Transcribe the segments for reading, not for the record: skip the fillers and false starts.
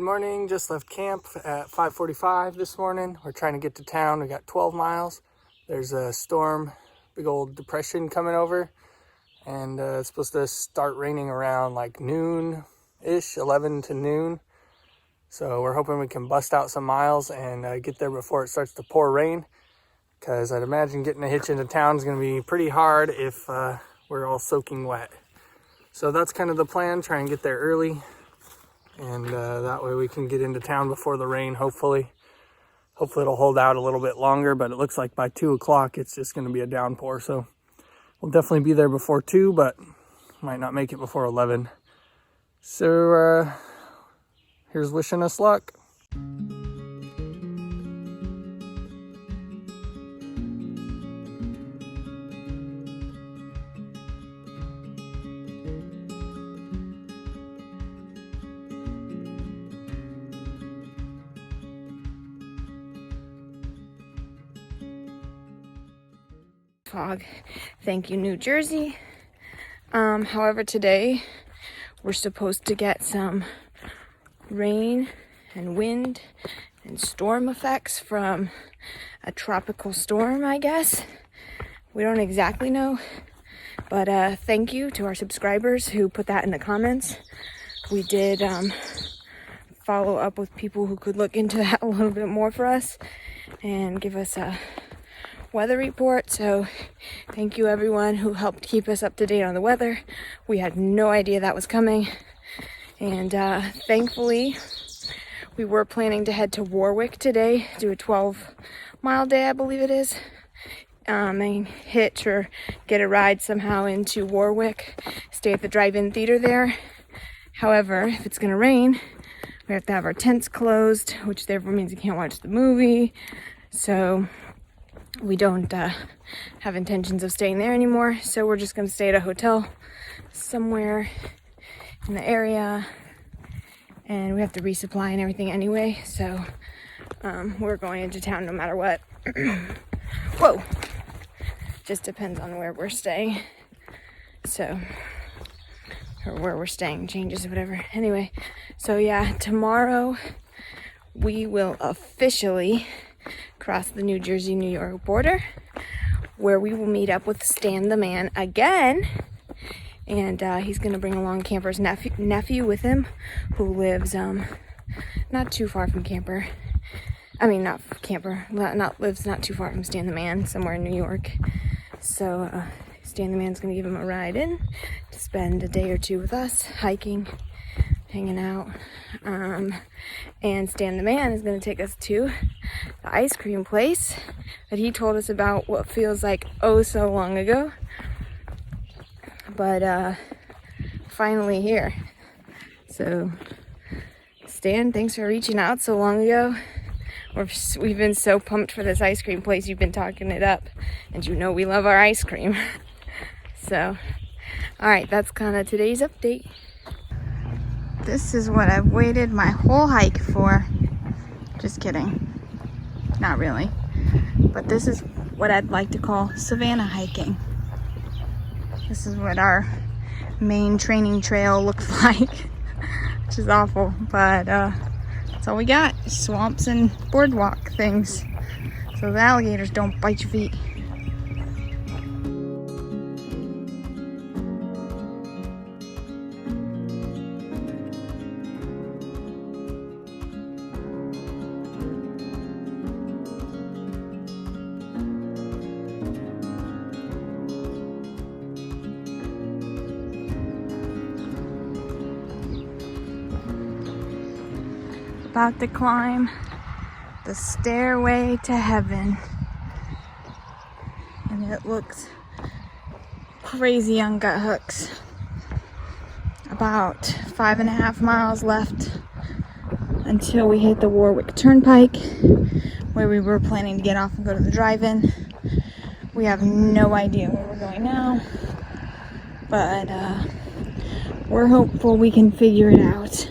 morning. Just left camp at 5:45 this morning. We're trying to get to town. We got 12 miles. There's a storm, big old depression coming over, and it's supposed to start raining around like noon-ish, 11 to noon. So we're hoping we can bust out some miles and get there before it starts to pour rain, because I'd imagine getting a hitch into town is going to be pretty hard if we're all soaking wet. So that's kind of the plan, try and get there early, and that way we can get into town before the rain, hopefully. Hopefully it'll hold out a little bit longer, but it looks like by 2 o'clock it's just going to be a downpour. So we'll definitely be there before 2, but might not make it before 11. So here's wishing us luck. Fog. Thank you, New Jersey. However, today we're supposed to get some rain and wind and storm effects from a tropical storm, I guess. We don't exactly know, but thank you to our subscribers who put that in the comments. We did follow up with people who could look into that a little bit more for us and give us a weather report. So thank you everyone who helped keep us up to date on the weather. We had no idea that was coming, and thankfully we were planning to head to Warwick today, do a 12-mile day, I believe it is, and hitch or get a ride somehow into Warwick, stay at the drive-in theater there. However, if it's gonna rain, we have to have our tents closed, which therefore means we can't watch the movie. So we don't have intentions of staying there anymore, so we're just gonna stay at a hotel somewhere in the area, and we have to resupply and everything anyway, so we're going into town no matter what. Whoa! Just depends on where we're staying, so, or where we're staying changes or whatever. Anyway, so yeah, tomorrow we will officially cross the New Jersey-New York border, where we will meet up with Stan the Man again, and he's going to bring along Camper's nephew with him, who lives not too far from Camper. I mean, not Camper, lives not too far from Stan the Man, somewhere in New York. So Stan the Man's going to give him a ride in to spend a day or two with us, hiking, hanging out, and Stan the Man is going to take us to the ice cream place that he told us about what feels like oh so long ago, but finally here. So Stan, thanks for reaching out so long ago. We've been so pumped for this ice cream place. You've been talking it up, and you know we love our ice cream. So alright, that's kind of today's update. This is what I've waited my whole hike for. Just kidding. Not really. But this is what I'd like to call Savannah hiking. This is what our main training trail looks like, which is awful, but that's all we got. Swamps and boardwalk things, so the alligators don't bite your feet. About to climb the Stairway to Heaven, and it looks crazy on gut hooks. About 5.5 miles left until we hit the Warwick Turnpike, where we were planning to get off and go to the drive-in. We have no idea where we're going now, but we're hopeful we can figure it out.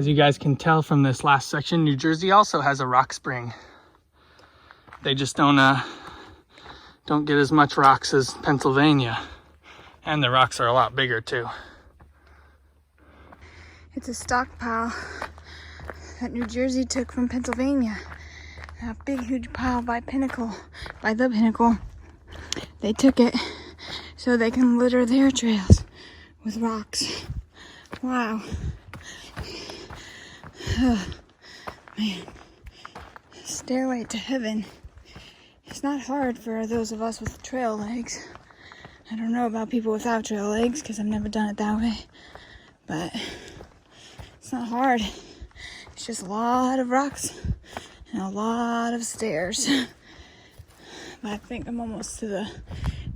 As you guys can tell from this last section, New Jersey also has a rock spring. They just don't get as much rocks as Pennsylvania. And the rocks are a lot bigger too. It's a stockpile that New Jersey took from Pennsylvania. A big, huge pile by the Pinnacle. They took it so they can litter their trails with rocks. Wow. Oh, man. Stairway to heaven. It's not hard for those of us with trail legs. I don't know about people without trail legs because I've never done it that way. But it's not hard. It's just a lot of rocks and a lot of stairs. But I think I'm almost to the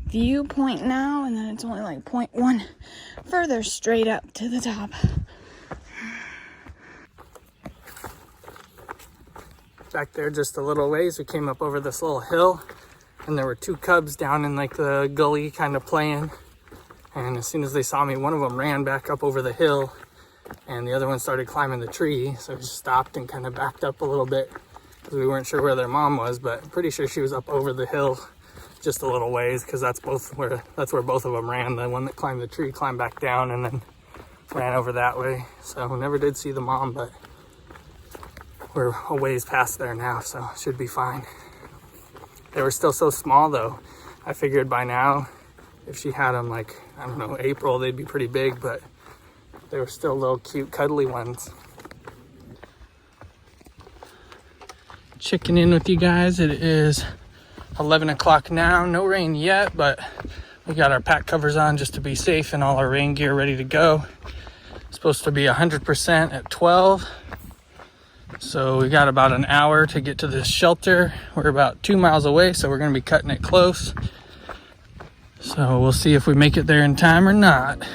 viewpoint now, and then it's only like 0.1 further straight up to the top. Back there just a little ways, we came up over this little hill, and there were two cubs down in like the gully kind of playing. And as soon as they saw me, one of them ran back up over the hill, and the other one started climbing the tree. So we just stopped and kind of backed up a little bit because we weren't sure where their mom was, but I'm pretty sure she was up over the hill just a little ways, because that's where both of them ran. The one that climbed the tree climbed back down and then ran over that way. So we never did see the mom, but we're a ways past there now, so it should be fine. They were still so small though. I figured by now, if she had them like, I don't know, April, they'd be pretty big, but they were still little cute cuddly ones. Checking in with you guys. It is 11 o'clock now. No rain yet, but we got our pack covers on just to be safe and all our rain gear ready to go. It's supposed to be 100% at 12. So we got about an hour to get to this shelter. We're about 2 miles away, so we're going to be cutting it close. So we'll see if we make it there in time or not.